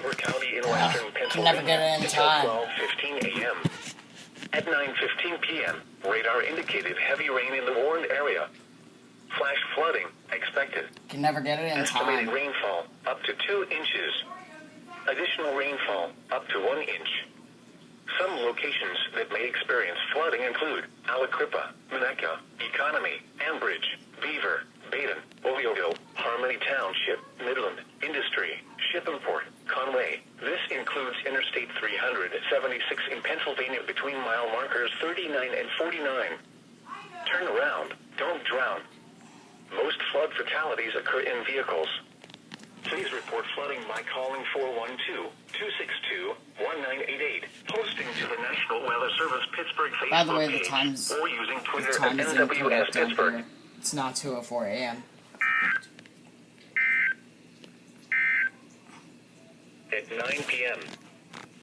Weber County in western Can never get Pennsylvania it in until time. 12:15 a.m. At 9:15 p.m., radar indicated heavy rain in the warned area. Flash flooding expected. Can never get it in Estimated time. rainfall up to 2 inches. Additional rainfall up to 1 inch. Some locations that may experience flooding include Aliquippa, Minneca, Economy, Ambridge, Beaver, Baden, Oviedo, Harmony Township, Midland, Industry, Shippingport, Conway. This includes Interstate 376 in Pennsylvania between mile markers 39 and 49. Turn around, don't drown. Most flood fatalities occur in vehicles. Please report flooding by calling 412-262-1988, posting to the National Weather Service Pittsburgh Facebook By the way, the page, time's or using Twitter the time at is NWS incorrect down Pittsburgh. here. It's not 2:04 a.m. At 9 p.m.,